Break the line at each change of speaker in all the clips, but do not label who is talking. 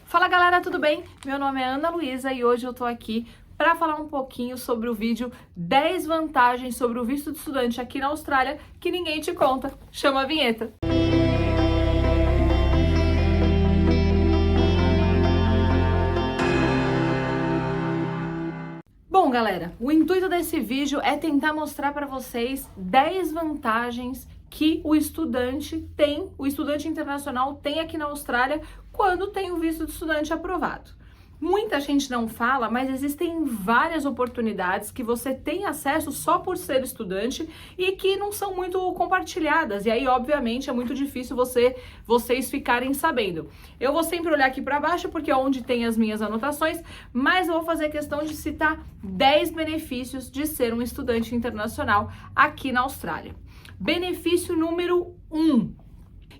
Fala galera, tudo bem? Meu nome é Ana Luísa e hoje eu tô aqui para falar um pouquinho sobre o vídeo 10 vantagens sobre o visto de estudante aqui na Austrália que ninguém te conta. Chama a vinheta! Bom, galera, o intuito desse vídeo é tentar mostrar para vocês 10 vantagens que o estudante internacional tem aqui na Austrália quando tem o visto de estudante aprovado. Muita gente não fala, mas existem várias oportunidades que você tem acesso só por ser estudante e que não são muito compartilhadas. E aí, obviamente, é muito difícil vocês ficarem sabendo. Eu vou sempre olhar aqui para baixo porque é onde tem as minhas anotações, mas eu vou fazer questão de citar 10 benefícios de ser um estudante internacional aqui na Austrália. Benefício número 1.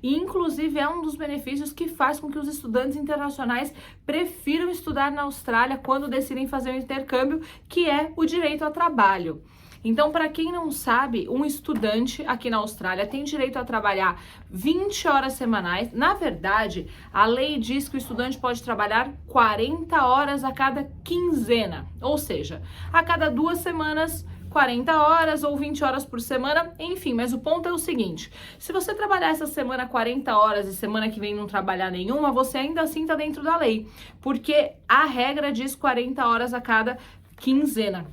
E, inclusive, é um dos benefícios que faz com que os estudantes internacionais prefiram estudar na Austrália quando decidem fazer o intercâmbio, que é o direito ao trabalho. Então, para quem não sabe, um estudante aqui na Austrália tem direito a trabalhar 20 horas semanais. Na verdade, a lei diz que o estudante pode trabalhar 40 horas a cada quinzena, ou seja, a cada 2 semanas, 40 horas ou 20 horas por semana, enfim, mas o ponto é o seguinte: se você trabalhar essa semana 40 horas e semana que vem não trabalhar nenhuma, você ainda assim está dentro da lei, porque a regra diz 40 horas a cada quinzena.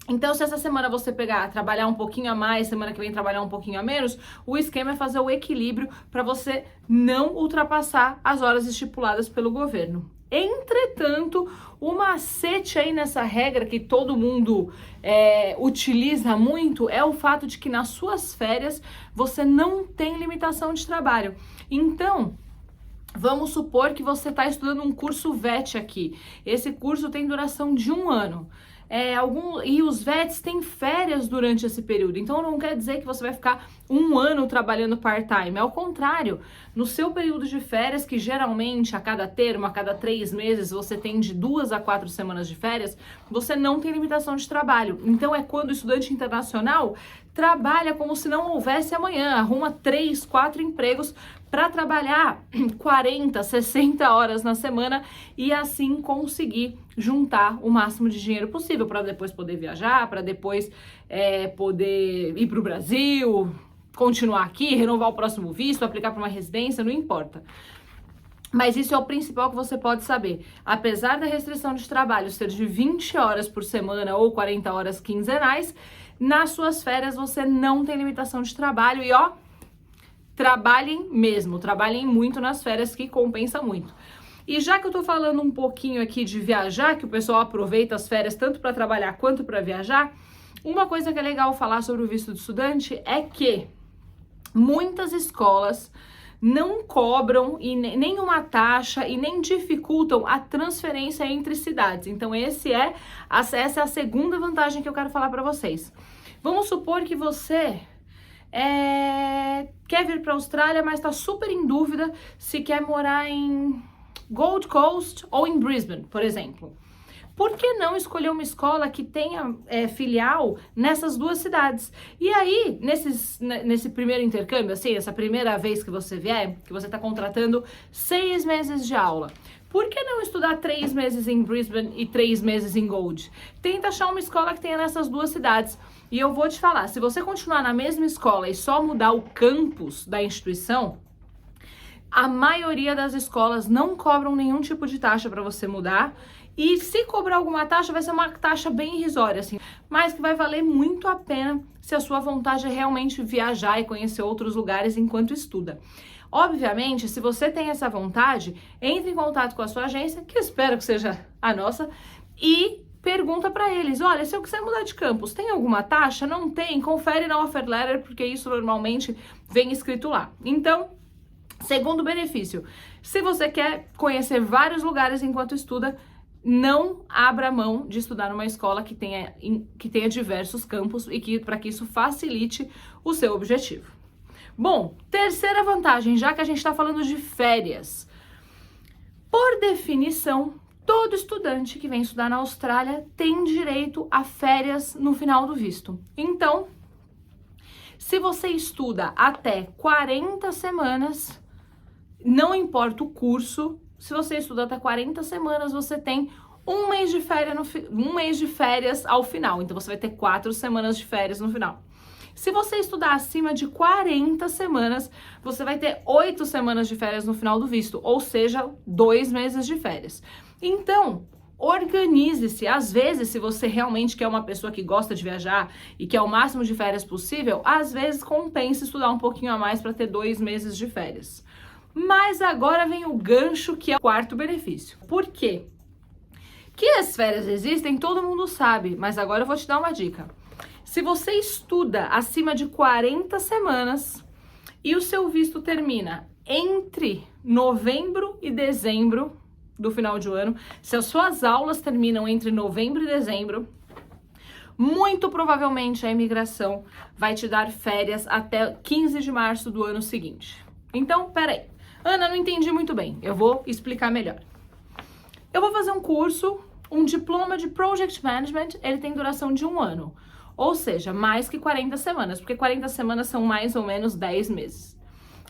Então, se essa semana você trabalhar um pouquinho a mais, semana que vem trabalhar um pouquinho a menos, o esquema é fazer o equilíbrio para você não ultrapassar as horas estipuladas pelo governo. Entretanto, o macete aí nessa regra que todo mundo utiliza muito é o fato de que nas suas férias você não tem limitação de trabalho. Então, vamos supor que você está estudando um curso VET aqui. Esse curso tem duração de 1 ano. E os VETs têm férias durante esse período, então não quer dizer que você vai ficar 1 ano trabalhando part-time, ao contrário, no seu período de férias, que geralmente a cada termo, a cada 3 meses, você tem de 2 a 4 semanas de férias, você não tem limitação de trabalho. Então é quando o estudante internacional trabalha como se não houvesse amanhã, arruma 3, 4 empregos para trabalhar 40, 60 horas na semana e assim conseguir juntar o máximo de dinheiro possível para depois poder viajar, para depois poder ir para o Brasil, continuar aqui, renovar o próximo visto, aplicar para uma residência, não importa. Mas isso é o principal que você pode saber. Apesar da restrição de trabalho ser de 20 horas por semana ou 40 horas quinzenais, nas suas férias você não tem limitação de trabalho e trabalhem mesmo, trabalhem muito nas férias, que compensa muito. E já que eu tô falando um pouquinho aqui de viajar, que o pessoal aproveita as férias tanto para trabalhar quanto para viajar, uma coisa que é legal falar sobre o visto de estudante é que muitas escolas não cobram nenhuma taxa e nem dificultam a transferência entre cidades. Então essa é a segunda vantagem que eu quero falar para vocês. Vamos supor que você quer vir para a Austrália, mas está super em dúvida se quer morar em Gold Coast ou em Brisbane, por exemplo. Por que não escolher uma escola que tenha filial nessas 2 cidades? E aí, nesse primeiro intercâmbio, assim, essa primeira vez que você vier, que você está contratando 6 meses de aula, por que não estudar 3 meses em Brisbane e 3 meses em Gold? Tenta achar uma escola que tenha nessas 2 cidades. E eu vou te falar, se você continuar na mesma escola e só mudar o campus da instituição, a maioria das escolas não cobram nenhum tipo de taxa para você mudar. E se cobrar alguma taxa, vai ser uma taxa bem irrisória, assim, mas que vai valer muito a pena se a sua vontade é realmente viajar e conhecer outros lugares enquanto estuda. Obviamente, se você tem essa vontade, entre em contato com a sua agência, que eu espero que seja a nossa, e pergunta para eles: olha, se eu quiser mudar de campus, tem alguma taxa? Não tem? Confere na offer letter, porque isso normalmente vem escrito lá. Então, segundo benefício, se você quer conhecer vários lugares enquanto estuda, não abra mão de estudar numa escola que tenha diversos campos e para que isso facilite o seu objetivo. Bom, terceira vantagem, já que a gente está falando de férias. Por definição, todo estudante que vem estudar na Austrália tem direito a férias no final do visto. Então, se você estuda até 40 semanas, não importa o curso, se você estuda até 40 semanas, você tem um mês de férias ao final. Então, você vai ter 4 semanas de férias no final. Se você estudar acima de 40 semanas, você vai ter 8 semanas de férias no final do visto, ou seja, 2 meses de férias. Então, organize-se. Às vezes, se você realmente quer uma pessoa que gosta de viajar e quer o máximo de férias possível, às vezes compensa estudar um pouquinho a mais para ter 2 meses de férias. Mas agora vem o gancho, que é o quarto benefício. Por quê? Que as férias existem, todo mundo sabe, mas agora eu vou te dar uma dica. Se você estuda acima de 40 semanas e o seu visto termina entre novembro e dezembro do final de ano, se as suas aulas terminam entre novembro e dezembro, muito provavelmente a imigração vai te dar férias até 15 de março do ano seguinte. Então, peraí. Ana, não entendi muito bem. Eu vou explicar melhor. Eu vou fazer um curso, um diploma de Project Management, ele tem duração de 1 ano. Ou seja, mais que 40 semanas, porque 40 semanas são mais ou menos 10 meses.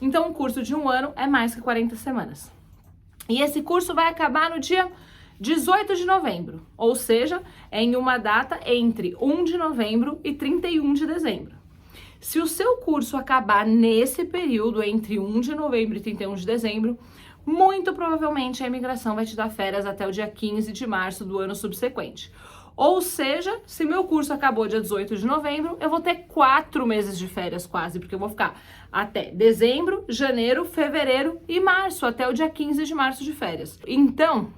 Então, um curso de 1 ano é mais que 40 semanas. E esse curso vai acabar no dia 18 de novembro, ou seja, em uma data entre 1 de novembro e 31 de dezembro. Se o seu curso acabar nesse período, entre 1 de novembro e 31 de dezembro, muito provavelmente a imigração vai te dar férias até o dia 15 de março do ano subsequente. Ou seja, se meu curso acabou dia 18 de novembro, eu vou ter 4 meses de férias quase, porque eu vou ficar até dezembro, janeiro, fevereiro e março, até o dia 15 de março de férias. Então,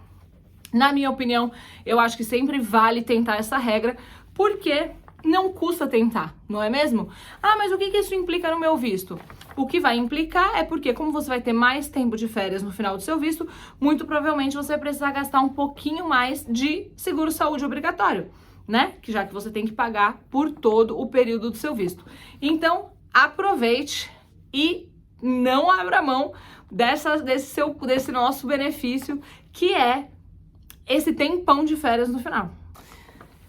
na minha opinião, eu acho que sempre vale tentar essa regra, porque não custa tentar, não é mesmo? Ah, mas o que isso implica no meu visto? O que vai implicar é porque, como você vai ter mais tempo de férias no final do seu visto, muito provavelmente você vai precisar gastar um pouquinho mais de seguro-saúde obrigatório, né? Que já que você tem que pagar por todo o período do seu visto. Então, aproveite e não abra mão desse nosso benefício, que é esse tempão de férias no final.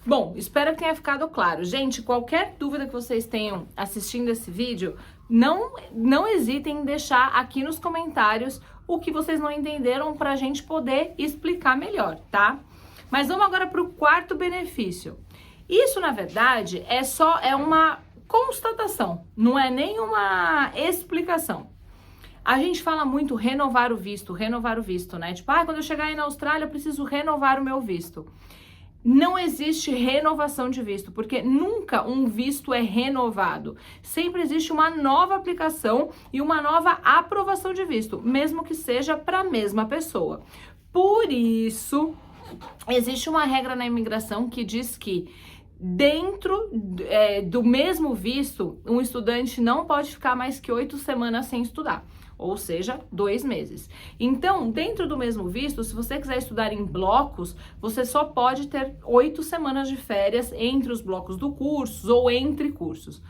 Bom, espero que tenha ficado claro. Gente, qualquer dúvida que vocês tenham assistindo esse vídeo, não hesitem em deixar aqui nos comentários o que vocês não entenderam para a gente poder explicar melhor, tá? Mas vamos agora para o quarto benefício. Isso, na verdade, é uma constatação, não é nenhuma explicação. A gente fala muito renovar o visto, né? Tipo, quando eu chegar aí na Austrália, eu preciso renovar o meu visto. Não existe renovação de visto, porque nunca um visto é renovado. Sempre existe uma nova aplicação e uma nova aprovação de visto, mesmo que seja para a mesma pessoa. Por isso, existe uma regra na imigração que diz que dentro do mesmo visto, um estudante não pode ficar mais que 8 semanas sem estudar. Ou seja, 2 meses. Então, dentro do mesmo visto, se você quiser estudar em blocos, você só pode ter 8 semanas de férias entre os blocos do curso ou entre cursos.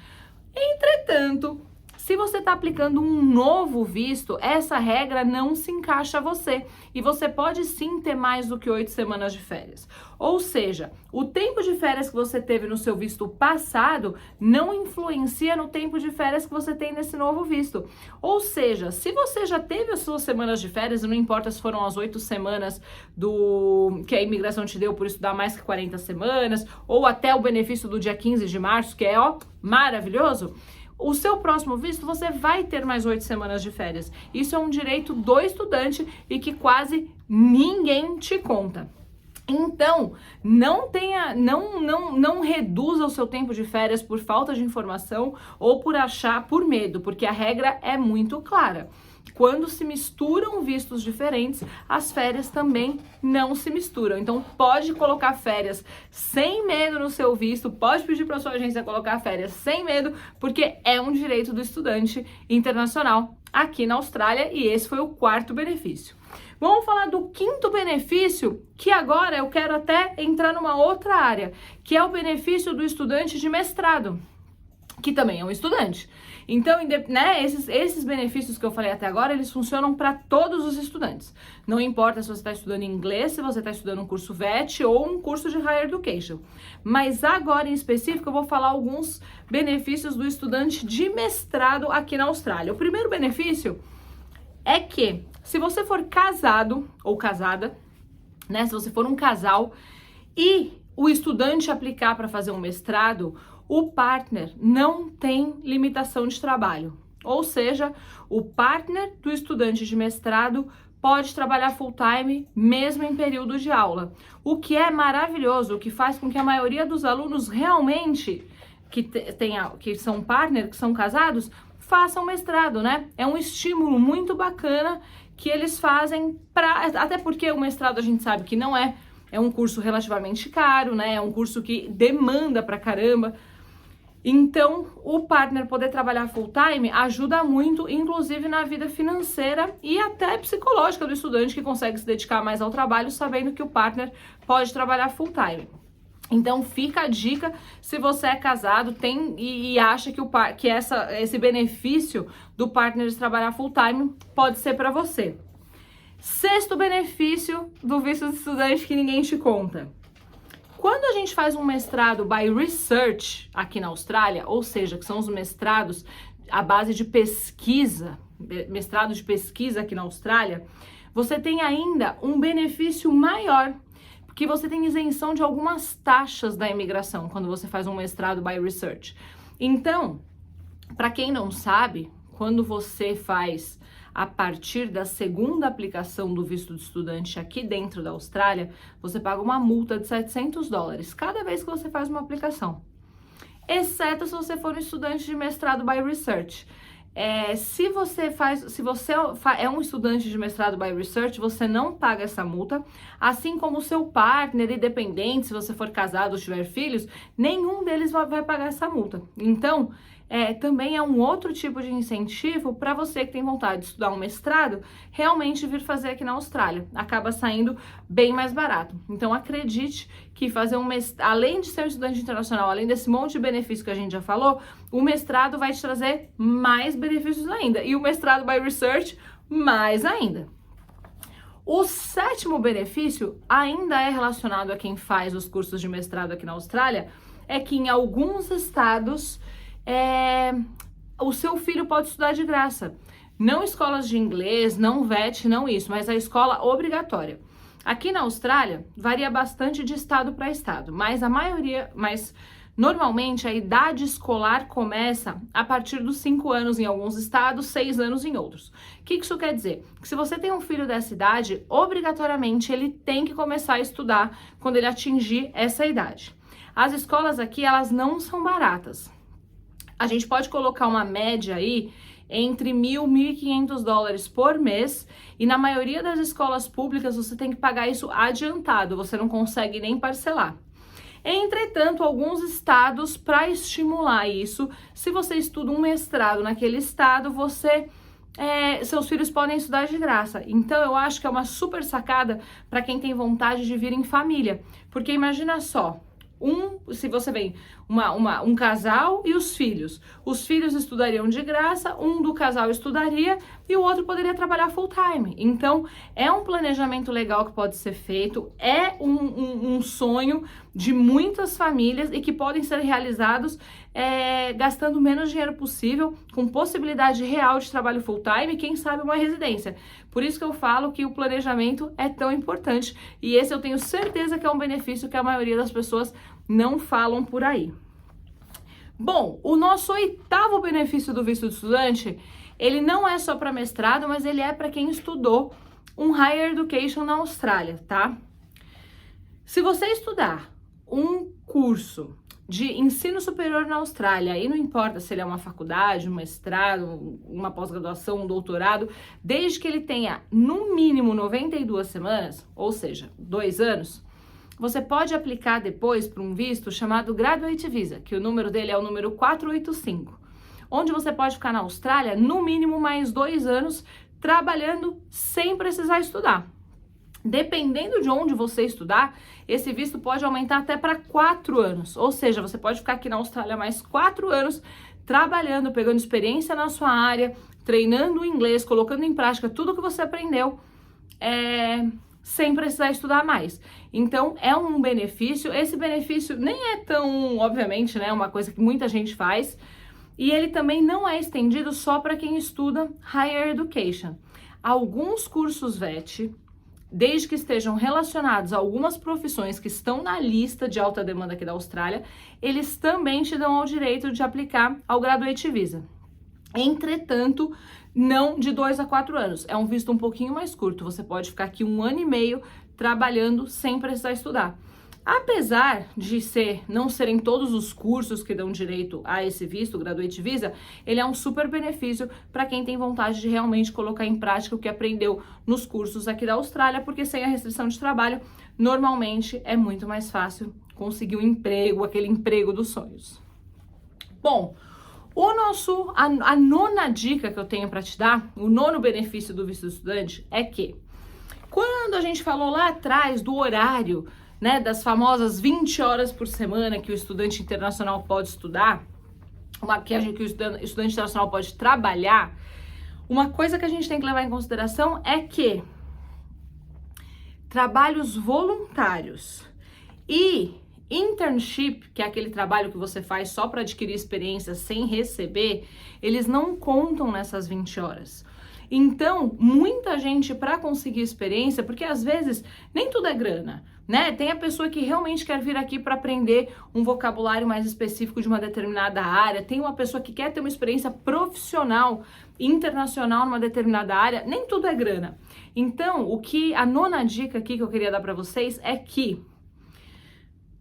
Entretanto, se você está aplicando um novo visto, essa regra não se encaixa a você e você pode sim ter mais do que 8 semanas de férias. Ou seja, o tempo de férias que você teve no seu visto passado não influencia no tempo de férias que você tem nesse novo visto. Ou seja, se você já teve as suas semanas de férias, não importa se foram as 8 semanas que a imigração te deu por estudar mais que 40 semanas, ou até o benefício do dia 15 de março, que é maravilhoso. O seu próximo visto, você vai ter mais 8 semanas de férias. Isso é um direito do estudante e que quase ninguém te conta. Então, não reduza o seu tempo de férias por falta de informação ou por medo, porque a regra é muito clara. Quando se misturam vistos diferentes, as férias também não se misturam. Então, pode colocar férias sem medo no seu visto, pode pedir para a sua agência colocar férias sem medo, porque é um direito do estudante internacional aqui na Austrália e esse foi o quarto benefício. Vamos falar do quinto benefício, que agora eu quero até entrar numa outra área, que é o benefício do estudante de mestrado, que também é um estudante. Então, né, esses benefícios que eu falei até agora, eles funcionam para todos os estudantes. Não importa se você está estudando inglês, se você está estudando um curso VET ou um curso de Higher Education. Mas agora, em específico, eu vou falar alguns benefícios do estudante de mestrado aqui na Austrália. O primeiro benefício é que Se você for casado ou casada, né? Se você for um casal e o estudante aplicar para fazer um mestrado, o partner não tem limitação de trabalho. Ou seja, o partner do estudante de mestrado pode trabalhar full time mesmo em período de aula. O que é maravilhoso, o que faz com que a maioria dos alunos realmente que são partner, que são casados, façam mestrado, né? É um estímulo muito bacana que eles fazem até porque o mestrado a gente sabe que não é um curso relativamente caro, né? É um curso que demanda pra caramba. Então, o partner poder trabalhar full time ajuda muito, inclusive na vida financeira e até psicológica do estudante que consegue se dedicar mais ao trabalho, sabendo que o partner pode trabalhar full time. Então, fica a dica, se você é casado e acha que esse benefício do partner de trabalhar full time pode ser para você. Sexto benefício do visto de estudante que ninguém te conta. Quando a gente faz um mestrado by research aqui na Austrália, ou seja, que são os mestrados à base de pesquisa, mestrado de pesquisa aqui na Austrália, você tem ainda um benefício maior, porque você tem isenção de algumas taxas da imigração quando você faz um mestrado by research. Então, para quem não sabe, quando você faz a partir da segunda aplicação do visto de estudante aqui dentro da Austrália, você paga uma multa de $700 cada vez que você faz uma aplicação, exceto se você for um estudante de mestrado by research. Se você é um estudante de mestrado by research, você não paga essa multa, assim como o seu partner e dependente, se você for casado ou tiver filhos, nenhum deles vai pagar essa multa. Então, também é um outro tipo de incentivo para você que tem vontade de estudar um mestrado, realmente vir fazer aqui na Austrália. Acaba saindo bem mais barato. Então, acredite que fazer um mestrado, além de ser um estudante internacional, além desse monte de benefícios que a gente já falou, o mestrado vai te trazer mais benefícios ainda. E o mestrado by research, mais ainda. O sétimo benefício ainda é relacionado a quem faz os cursos de mestrado aqui na Austrália, é que em alguns estados o seu filho pode estudar de graça. Não escolas de inglês, não VET, não isso, mas a escola obrigatória. Aqui na Austrália, varia bastante de estado para estado, mas normalmente a idade escolar começa a partir dos 5 anos em alguns estados, 6 anos em outros. O que isso quer dizer? Que se você tem um filho dessa idade, obrigatoriamente ele tem que começar a estudar quando ele atingir essa idade. As escolas aqui, elas não são baratas. A gente pode colocar uma média aí entre $1.000 e $1.500 por mês, e na maioria das escolas públicas você tem que pagar isso adiantado, você não consegue nem parcelar. Entretanto, alguns estados, para estimular isso, se você estuda um mestrado naquele estado, seus filhos podem estudar de graça. Então, eu acho que é uma super sacada para quem tem vontade de vir em família, porque imagina só, se você vem um casal e os filhos estudariam de graça, um do casal estudaria e o outro poderia trabalhar full time. Então, é um planejamento legal que pode ser feito, é um sonho de muitas famílias e que podem ser realizados gastando o menos dinheiro possível, com possibilidade real de trabalho full time e quem sabe uma residência. Por isso que eu falo que o planejamento é tão importante e esse eu tenho certeza que é um benefício que a maioria das pessoas não falam por aí. Bom, o nosso oitavo benefício do visto de estudante, ele não é só para mestrado, mas ele é para quem estudou um Higher Education na Austrália, tá? Se você estudar um curso de ensino superior na Austrália, e não importa se ele é uma faculdade, um mestrado, uma pós-graduação, um doutorado, desde que ele tenha no mínimo 92 semanas, ou seja, 2 anos, você pode aplicar depois para um visto chamado Graduate Visa, que o número dele é o número 485, onde você pode ficar na Austrália no mínimo mais 2 anos trabalhando sem precisar estudar. Dependendo de onde você estudar, esse visto pode aumentar até para 4 anos, ou seja, você pode ficar aqui na Austrália mais 4 anos trabalhando, pegando experiência na sua área, treinando o inglês, colocando em prática tudo que você aprendeu, sem precisar estudar mais. Então, é um benefício. Esse benefício nem é tão, obviamente, né, uma coisa que muita gente faz, e ele também não é estendido só para quem estuda Higher Education. alguns cursos VET, desde que estejam relacionados a algumas profissões que estão na lista de alta demanda aqui da Austrália, eles também te dão o direito de aplicar ao Graduate Visa. Entretanto, não de 2 a 4 anos. É um visto um pouquinho mais curto. Você pode ficar aqui 1 ano e meio trabalhando sem precisar estudar. Apesar de não serem todos os cursos que dão direito a esse visto, o Graduate Visa, ele é um super benefício para quem tem vontade de realmente colocar em prática o que aprendeu nos cursos aqui da Austrália, porque sem a restrição de trabalho, normalmente é muito mais fácil conseguir um emprego, aquele emprego dos sonhos. Bom, a nona dica que eu tenho para te dar, o nono benefício do visto do estudante é que quando a gente falou lá atrás do horário, né, das famosas 20 horas por semana que o estudante internacional pode estudar, que o estudante internacional pode trabalhar, uma coisa que a gente tem que levar em consideração é que trabalhos voluntários e internship, que é aquele trabalho que você faz só para adquirir experiência sem receber, eles não contam nessas 20 horas. Então, muita gente para conseguir experiência, porque às vezes nem tudo é grana, né? Tem a pessoa que realmente quer vir aqui para aprender um vocabulário mais específico de uma determinada área, tem uma pessoa que quer ter uma experiência profissional, internacional numa determinada área, nem tudo é grana. Então, a nona dica aqui que eu queria dar para vocês é que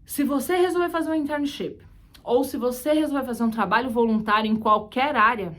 se você resolver fazer um internship ou se você resolver fazer um trabalho voluntário em qualquer área,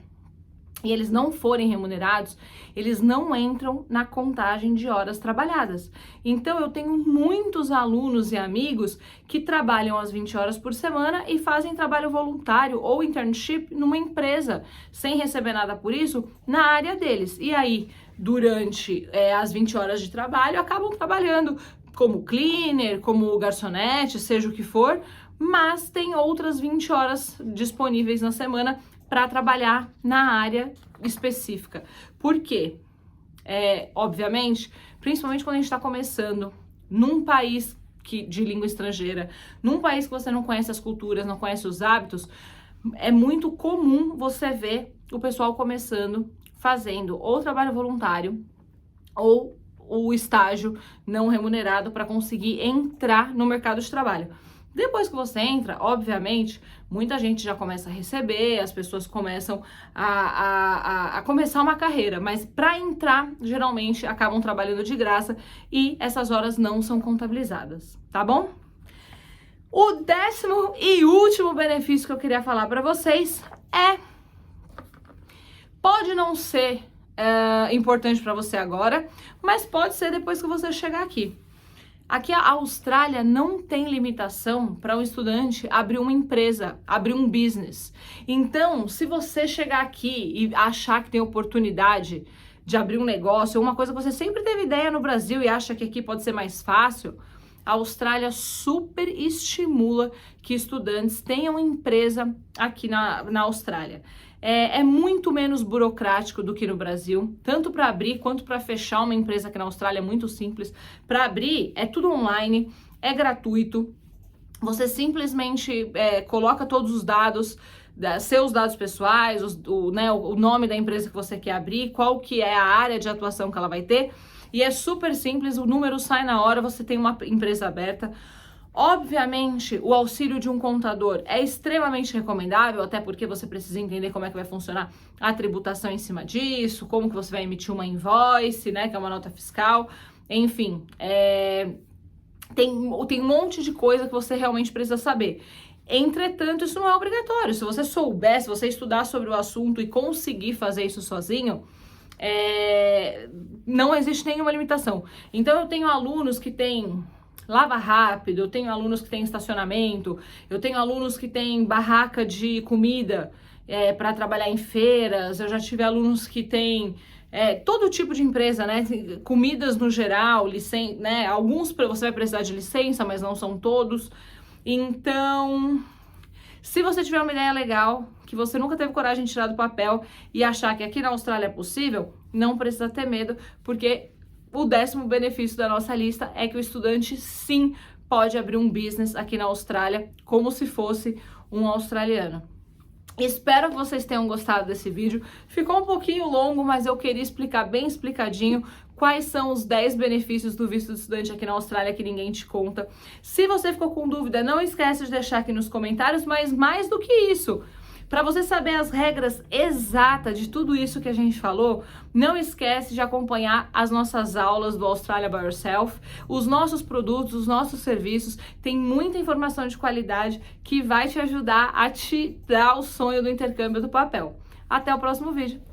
e eles não forem remunerados, eles não entram na contagem de horas trabalhadas. Então, eu tenho muitos alunos e amigos que trabalham as 20 horas por semana e fazem trabalho voluntário ou internship numa empresa, sem receber nada por isso, na área deles. E aí, durante as 20 horas de trabalho, acabam trabalhando como cleaner, como garçonete, seja o que for, mas tem outras 20 horas disponíveis na semana para trabalhar na área específica. Por quê? Obviamente, principalmente quando a gente está começando num país de língua estrangeira, num país que você não conhece as culturas, não conhece os hábitos, é muito comum você ver o pessoal começando fazendo ou trabalho voluntário ou o estágio não remunerado para conseguir entrar no mercado de trabalho. Depois que você entra, obviamente, muita gente já começa a receber, as pessoas começam a começar uma carreira, mas para entrar, geralmente, acabam trabalhando de graça e essas horas não são contabilizadas, tá bom? O 10º e último benefício que eu queria falar para vocês pode não ser importante para você agora, mas pode ser depois que você chegar aqui. Aqui a Austrália não tem limitação para um estudante abrir uma empresa, abrir um business. Então, se você chegar aqui e achar que tem oportunidade de abrir um negócio, ou uma coisa que você sempre teve ideia no Brasil e acha que aqui pode ser mais fácil, a Austrália super estimula que estudantes tenham empresa aqui na Austrália. É muito menos burocrático do que no Brasil, tanto para abrir quanto para fechar uma empresa aqui na Austrália é muito simples. Para abrir é tudo online, é gratuito, você simplesmente coloca todos os dados, seus dados pessoais, o nome da empresa que você quer abrir, qual que é a área de atuação que ela vai ter, e é super simples, o número sai na hora, você tem uma empresa aberta. Obviamente, o auxílio de um contador é extremamente recomendável, até porque você precisa entender como é que vai funcionar a tributação em cima disso, como que você vai emitir uma invoice, né, que é uma nota fiscal, enfim, tem um monte de coisa que você realmente precisa saber. Entretanto, isso não é obrigatório. Se você souber, se você estudar sobre o assunto e conseguir fazer isso sozinho, não existe nenhuma limitação. Então, eu tenho alunos que têm lava rápido, eu tenho alunos que têm estacionamento, eu tenho alunos que têm barraca de comida para trabalhar em feiras, eu já tive alunos que têm todo tipo de empresa, né? Comidas no geral, né? Alguns você vai precisar de licença, mas não são todos. Então, se você tiver uma ideia legal, que você nunca teve coragem de tirar do papel e achar que aqui na Austrália é possível, não precisa ter medo, porque o 10º benefício da nossa lista é que o estudante, sim, pode abrir um business aqui na Austrália como se fosse um australiano. Espero que vocês tenham gostado desse vídeo. Ficou um pouquinho longo, mas eu queria explicar bem explicadinho quais são os 10 benefícios do visto de estudante aqui na Austrália que ninguém te conta. Se você ficou com dúvida, não esquece de deixar aqui nos comentários, mas mais do que isso, para você saber as regras exatas de tudo isso que a gente falou, não esquece de acompanhar as nossas aulas do Australia by Yourself, os nossos produtos, os nossos serviços, tem muita informação de qualidade que vai te ajudar a te dar o sonho do intercâmbio do papel. Até o próximo vídeo!